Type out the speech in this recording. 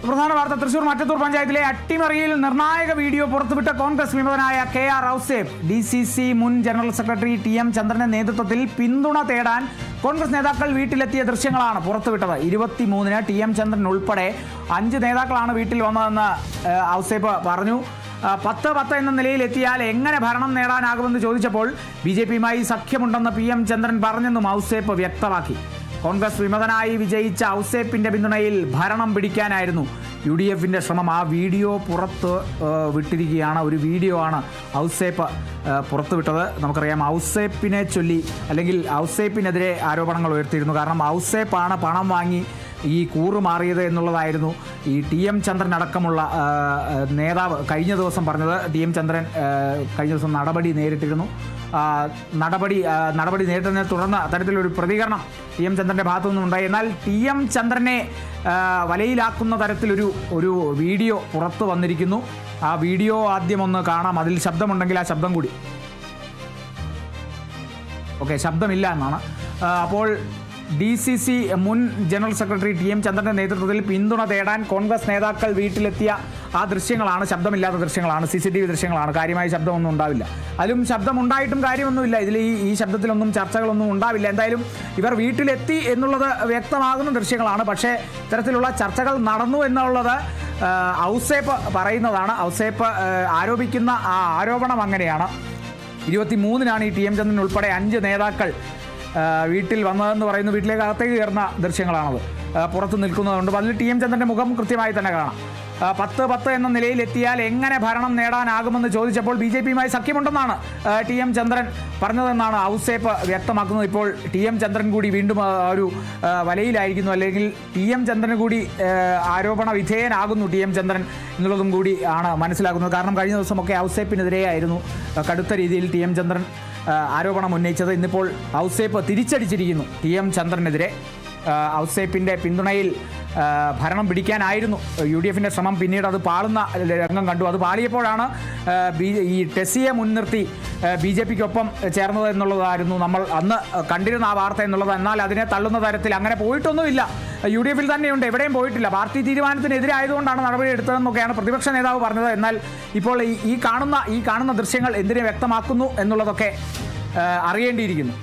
സുപ്രധാന വാർത്ത. തൃശൂർ മറ്റത്തൂർ പഞ്ചായത്തിലെ അട്ടിമറിയിൽ നിർണായക വീഡിയോ പുറത്തുവിട്ട കോൺഗ്രസ് വിമതനായ KR ഔസേപ്പ് DCC മുൻ ജനറൽ സെക്രട്ടറി TM ചന്ദ്രന്റെ നേതൃത്വത്തിൽ പിന്തുണ തേടാൻ കോൺഗ്രസ് നേതാക്കൾ വീട്ടിലെത്തിയ ദൃശ്യങ്ങളാണ് പുറത്തുവിട്ടത്. 23-ന് TM ചന്ദ്രൻ ഉൾപ്പെടെ 5 നേതാക്കളാണ് വീട്ടിൽ വന്നതെന്ന് ഔസേപ്പ് പറഞ്ഞു. 10-10 എന്ന നിലയിലെത്തിയാൽ എങ്ങനെ ഭരണം നേടാനാകുമെന്ന് ചോദിച്ചപ്പോൾ BJPയുമായി സഖ്യമുണ്ടെന്ന് PM ചന്ദ്രൻ പറഞ്ഞെന്നും ഔസേപ്പ് വ്യക്തമാക്കി. കോൺഗ്രസ് വിമതനായി വിജയിച്ച ഔസേപ്പിന്റെ പിന്തുണയിൽ ഭരണം പിടിക്കാനായിരുന്നു UDFന്റെ ശ്രമം. ആ വീഡിയോ പുറത്ത് വിട്ടിരിക്കുകയാണ്. ഒരു വീഡിയോ ആണ് ഔസേപ്പ് പുറത്തുവിട്ടത്. നമുക്കറിയാം, ഔസേപ്പിനെ ചൊല്ലി അല്ലെങ്കിൽ ഔസേപ്പിനെതിരെ ആരോപണങ്ങൾ ഉയർത്തിയിരുന്നു. കാരണം ഔസേപ്പാണ് പണം വാങ്ങി ഈ കൂറുമാറിയത് എന്നുള്ളതായിരുന്നു ഈ TM ചന്ദ്രൻ അടക്കമുള്ള നേതാവ് കഴിഞ്ഞ ദിവസം പറഞ്ഞത്. TM ചന്ദ്രൻ കഴിഞ്ഞ ദിവസം നടപടി നേരിട്ടിരുന്നു. നടപടി നേരിട്ടതിനെ തുടർന്ന് അത്തരത്തിലൊരു പ്രതികരണം TM ചന്ദ്രൻ്റെ ഭാഗത്തു നിന്നുണ്ടായി. എന്നാൽ TM ചന്ദ്രനെ വലയിലാക്കുന്ന തരത്തിലൊരു വീഡിയോ പുറത്തു വന്നിരിക്കുന്നു. ആ വീഡിയോ ആദ്യം ഒന്ന് കാണാം. അതിൽ ശബ്ദമുണ്ടെങ്കിൽ ആ ശബ്ദം കൂടി. ഓക്കെ, ശബ്ദമില്ല എന്നാണ്. അപ്പോൾ DCC മുൻ ജനറൽ സെക്രട്ടറി TM ചന്ദ്രന്റെ നേതൃത്വത്തിൽ പിന്തുണ തേടാൻ കോൺഗ്രസ് നേതാക്കൾ വീട്ടിലെത്തിയ ആ ദൃശ്യങ്ങളാണ്. ശബ്ദമില്ലാത്ത ദൃശ്യങ്ങളാണ്, CCTV ദൃശ്യങ്ങളാണ്. കാര്യമായ ശബ്ദമൊന്നും ഉണ്ടാവില്ല. അതിലും ശബ്ദമുണ്ടായിട്ടും കാര്യമൊന്നുമില്ല. ഇതിൽ ഈ ശബ്ദത്തിലൊന്നും ചർച്ചകളൊന്നും ഉണ്ടാവില്ല. എന്തായാലും ഇവർ വീട്ടിലെത്തി എന്നുള്ളത് വ്യക്തമാകുന്ന ദൃശ്യങ്ങളാണ്. പക്ഷേ ഇത്തരത്തിലുള്ള ചർച്ചകൾ നടന്നു എന്നുള്ളത് ഔസേപ്പ് പറയുന്നതാണ്. ഔസേപ്പ് ആരോപിക്കുന്ന ആ ആരോപണം അങ്ങനെയാണ്. 23-നാണ് ഈ TM ചന്ദ്രൻ ഉൾപ്പെടെ 5 നേതാക്കൾ വീട്ടിൽ വന്നതെന്ന് പറയുന്നു. വീട്ടിലേക്ക് അകത്തേക്ക് കയറുന്ന ദൃശ്യങ്ങളാണത് പുറത്ത് നിൽക്കുന്നതുകൊണ്ട് അതിൽ TM ചന്ദ്രൻ്റെ മുഖം കൃത്യമായി തന്നെ കാണാം. 10-10 എന്ന നിലയിലെത്തിയാൽ എങ്ങനെ ഭരണം നേടാനാകുമെന്ന് ചോദിച്ചപ്പോൾ BJPയുമായി സഖ്യമുണ്ടെന്നാണ് TM ചന്ദ്രൻ പറഞ്ഞതെന്നാണ് ഔസേപ്പ് വ്യക്തമാക്കുന്നത്. ഇപ്പോൾ TM ചന്ദ്രൻ കൂടി വീണ്ടും ഒരു വലയിലായിരിക്കുന്നു, അല്ലെങ്കിൽ TM ചന്ദ്രൻ കൂടി ആരോപണ വിധേയനാകുന്നു TM ചന്ദ്രൻ എന്നുള്ളതും കൂടി ആണ് മനസ്സിലാക്കുന്നത്. കാരണം കഴിഞ്ഞ ദിവസമൊക്കെ ഔസേപ്പിനെതിരെയായിരുന്നു കടുത്ത രീതിയിൽ TM ചന്ദ്രൻ ആരോപണം ഉന്നയിച്ചത്. ഇന്നിപ്പോൾ ഔസേപ്പ് തിരിച്ചടിച്ചിരിക്കുന്നു TM ചന്ദ്രനെതിരെ. ഔസേപ്പിൻ്റെ പിന്തുണയിൽ ഭരണം പിടിക്കാനായിരുന്നു UDFന്റെ ശ്രമം. പിന്നീട് അത് പാളുന്ന രംഗം കണ്ടു. അത് പാളിയപ്പോഴാണ് ഈ ടെസ്സിയെ മുൻനിർത്തി BJPക്കൊപ്പം ചേർന്നത് എന്നുള്ളതായിരുന്നു നമ്മൾ അന്ന് കണ്ടിരുന്ന ആ വാർത്ത എന്നുള്ളത്. എന്നാൽ അതിനെ തള്ളുന്ന തരത്തിൽ അങ്ങനെ പോയിട്ടൊന്നുമില്ല. UDFൽ തന്നെയുണ്ട്, എവിടെയും പോയിട്ടില്ല. പാർട്ടി തീരുമാനത്തിനെതിരായതുകൊണ്ടാണ് നടപടി എടുത്തതെന്നൊക്കെയാണ് പ്രതിപക്ഷ നേതാവ് പറഞ്ഞത്. എന്നാൽ ഇപ്പോൾ ഈ കാണുന്ന ദൃശ്യങ്ങൾ എന്തിനെ വ്യക്തമാക്കുന്നു എന്നുള്ളതൊക്കെ അറിയേണ്ടിയിരിക്കുന്നു.